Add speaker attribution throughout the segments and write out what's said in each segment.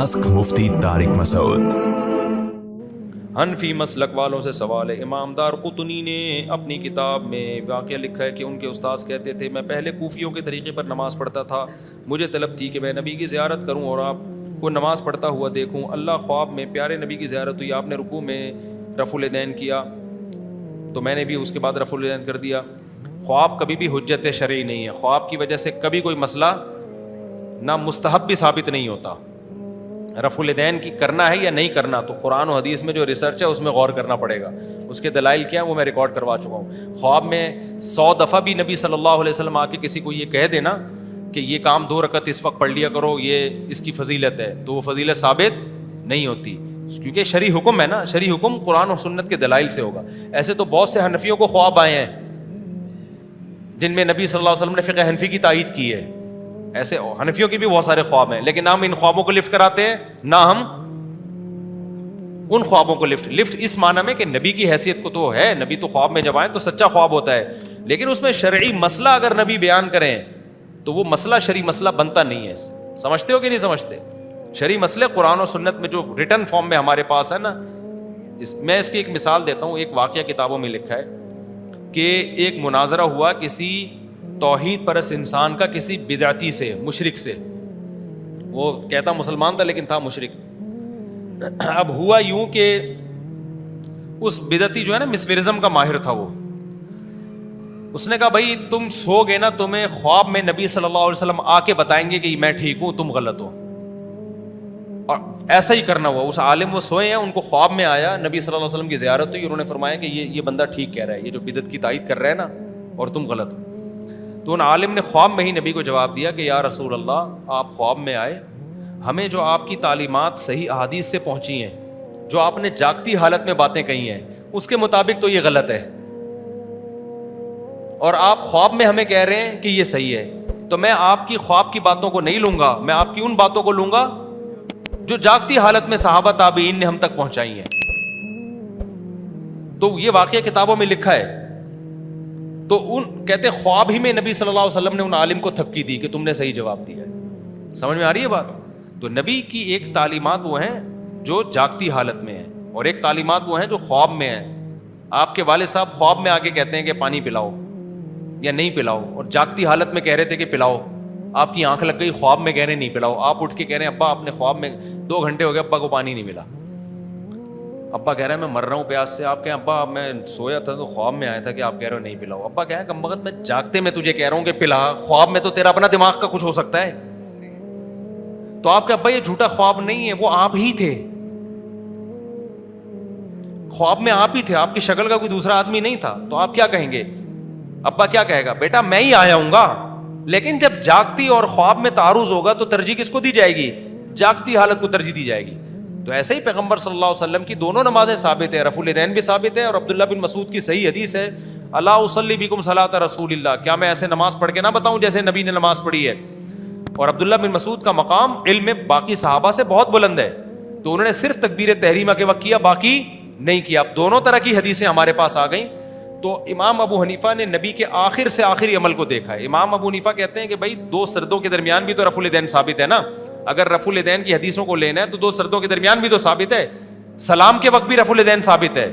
Speaker 1: Ask मुफ्ती तारिक मसूद।
Speaker 2: हनफी मसलक वालों से सवाल है। इमाम दारक़ुतनी ने अपनी किताब में वाक़या लिखा है कि उनके उस्ताद कहते थे, मैं पहले कूफियों के तरीक़े पर नमाज़ पढ़ता था, मुझे तलब थी कि मैं नबी की ज़ियारत करूं और आपको नमाज़ पढ़ता हुआ देखूं। अल्लाह ख्वाब में प्यारे नबी की ज़ियारत हुई, आपने रुकू में रफ़ुल यदैन किया तो मैंने भी उसके बाद रफ़ुल यदैन कर दिया। ख्वाब कभी भी हुज्जत शरई नहीं है। ख्वाब की वजह से कभी कोई मसला ना मुस्तहब भी साबित नहीं होता। रफ़ुल यदैन की करना है या नहीं करना तो कुरान और हदीस में जो रिसर्च है उसमें गौर करना पड़ेगा। उसके दलाइल क्या है वो मैं रिकॉर्ड करवा चुका हूँ। ख्वाब में 100 दफ़ा भी नबी सल्लल्लाहु अलैहि वसल्लम आके किसी को ये कह देना कि ये काम 2 रकत इस वक्त पढ़ लिया करो, ये इसकी फजीलत है, तो वो फजीलत साबित नहीं होती, क्योंकि शरई हुक्म है ना। शरई हुक्म कुरान और सुन्नत के दलाइल से होगा। ऐसे तो बहुत से हनफियों को ख्वाब आए हैं जिनमें नबी सल्लल्लाहु अलैहि वसल्लम ने फ़िक़्ह हनफी की तायीद की है। ऐसे हनफियों के भी बहुत सारे ख्वाब हैं, लेकिन ना हम इन ख्वाबों को लिफ्ट कराते हैं, ना हम उन ख्वाबों को लिफ्ट इस माना में कि नबी की हैसियत को तो है, नबी तो ख्वाब में जब आए तो सच्चा ख्वाब होता है, लेकिन उसमें शरई मसला अगर नबी बयान करें तो वो मसला शरई मसला बनता नहीं है। समझते हो कि नहीं समझते? शरई मसले कुरान और सुन्नत में जो रिटन फॉर्म में हमारे पास है ना, मैं इसकी एक मिसाल देता हूँ। एक वाक़या किताबों में लिखा है कि एक मुनाजरा हुआ किसी तौहीद परस्त इंसान का किसी बिदअती से, मुशरिक से। वो कहता मुसलमान था लेकिन था मुशरिक। अब हुआ यूं कि उस बिदअती जो है ना मिसमरिज्म का माहिर था वो। उसने कहा भाई तुम सोगे ना, तुम्हें ख्वाब में नबी सल्लल्लाहु अलैहि वसल्लम आके बताएंगे कि मैं ठीक हूं, तुम गलत हो, और ऐसा ही करना हुआ। उस आलिम वो सोए हैं, उनको ख्वाब में आया, नबी सल्लल्लाहु अलैहि वसल्लम की ज़ियारत हुई, उन्होंने फरमाया कि ये बंदा ठीक कह रहा है, ये जो बिदअत की तायीद कर रहा है ना, और तुम गलत हो। तो उन आलिम ने ख्वाब में ही नबी को जवाब दिया कि या रसूल अल्लाह, आप ख्वाब में आए, हमें जो आपकी तालीमात सही अहादीस से पहुंची हैं, जो आपने जागती हालत में बातें कही हैं, उसके मुताबिक तो ये गलत है, और आप ख्वाब में हमें कह रहे हैं कि ये सही है। तो मैं आपकी ख्वाब की बातों को नहीं लूंगा, मैं आपकी उन बातों को लूंगा जो जागती हालत में सहाबा ताबीन ने हम तक पहुंचाई हैं। तो ये वाकया किताबों में लिखा है। तो उन कहते ख्वाब ही में नबी सल्लल्लाहु अलैहि वसल्लम ने उन आलिम को थपकी दी कि तुमने सही जवाब दिया है। समझ में आ रही है बात? तो नबी की एक तालीमात वो हैं जो जागती हालत में है, और एक तालीमात वो हैं जो ख्वाब में है। आपके वाले साहब ख्वाब में आके कहते हैं कि पानी पिलाओ या नहीं पिलाओ, और जागती हालत में कह रहे थे कि पिलाओ। आपकी आंख लग गई, ख्वाब में कह रहे नहीं पिलाओ, आप उठ के कह रहे हैं अब्बा आपने ख्वाब में 2 घंटे हो गए अब्बा को पानी नहीं मिला। अब्बा कह रहे हैं मैं मर रहा हूँ प्यास से। आप कहें अब्बा मैं सोया था तो ख्वाब में आया था कि आप कह रहे हो नहीं पिलाओ। अब्बा कह रहे हैं कमबख्त मैं जागते में तुझे कह रहा हूँ कि पिला, ख्वाब में तो तेरा अपना दिमाग का कुछ हो सकता है। तो आप कहे अब्बा ये झूठा ख्वाब नहीं है, वो आप ही थे, ख्वाब में आप ही थे, आपकी शक्ल का कोई दूसरा आदमी नहीं था। तो आप क्या कहेंगे? अब्बा क्या कहेगा? बेटा मैं ही आया हूँगा, लेकिन जब जागती और ख्वाब में तारुज होगा तो तरजीह किसको दी जाएगी? जागती हालत को तरजीह दी जाएगी। तो ऐसे ही पैगंबर सल्लल्लाहु अलैहि वसल्लम की दोनों नमाजें साबित है, रफ़ुल यदैन भी साबित है, और अब्दुल्ला बिन मसूद की सही हदीस है, अला उसल्ली बिकुम सलात रसूलिल्लाह, क्या मैं ऐसे नमाज पढ़ के ना बताऊं जैसे नबी ने नमाज पढ़ी है। और अब्दुल्ला बिन मसूद का मकाम इल्म में बाकी सहाबा से बहुत बुलंद है, तो उन्होंने सिर्फ तकबीर तहरीमा के वक्त किया, बाकी नहीं किया। अब दोनों तरह की हदीसें हमारे पास आ गई। तो इमाम अबू हनीफा ने नबी के आखिर से आखिरी अमल को देखा है। इमाम अबू हनीफा कहते हैं कि भाई 2 सर्दों के दरमियान भी तो रफ़ुल यदैन साबित है ना। अगर रफ़ुल यदैन की हदीसों को लेना है तो 2 सर्दों के दरमियान भी तो साबित है, सलाम के वक्त भी रफ़ुल यदैन साबित है।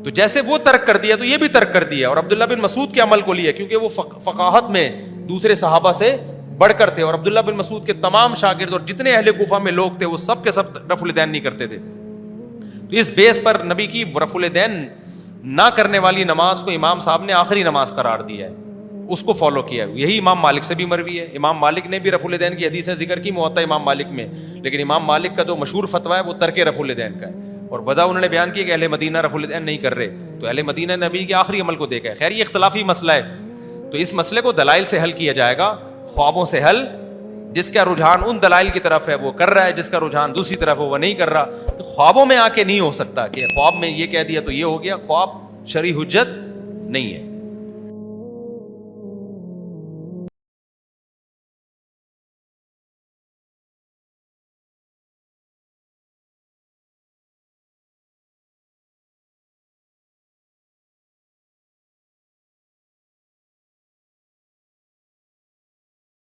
Speaker 2: तो जैसे वो तर्क कर दिया तो ये भी तर्क कर दिया, और अब्दुल्ला बिन मसूद के अमल को लिया, क्योंकि वो फ़क़ाहत में दूसरे सहाबा से बढ़कर थे, और अब्दुल्ला बिन मसूद के तमाम शागिर्द और जितने अहले कूफा में लोग थे वो सब के सब रफ़ुल यदैन नहीं करते थे। तो इस बेस पर नबी की रफ़ुल यदैन ना करने वाली नमाज को इमाम साहब ने आखिरी नमाज करार दिया है, उसको फॉलो किया है। यही इमाम मालिक से भी मरवी है। इमाम मालिक ने भी रफ़ुल यदैन की हदीसें जिक्र की मुवत्ता इमाम मालिक में, लेकिन इमाम मालिक का जो मशहूर फतवा है वो तर्क रफ़ुल यदैन का है, और वजह उन्होंने बयान की कि अहले मदीना रफ़ुल यदैन नहीं कर रहे, तो अहले मदीना ने नबी के आखिरी अमल को देखा है। खैर ये इख्तलाफी मसला है, तो इस मसले को दलाइल से हल किया जाएगा, ख्वाबों से हल। जिसका रुझान उन दलाइल की तरफ है वो कर रहा है, जिसका रुझान दूसरी तरफ है वो नहीं कर रहा। तो ख्वाबों में आके नहीं हो सकता कि ख्वाब में ये कह दिया तो ये हो गया। ख्वाब शरई हुज्जत नहीं है।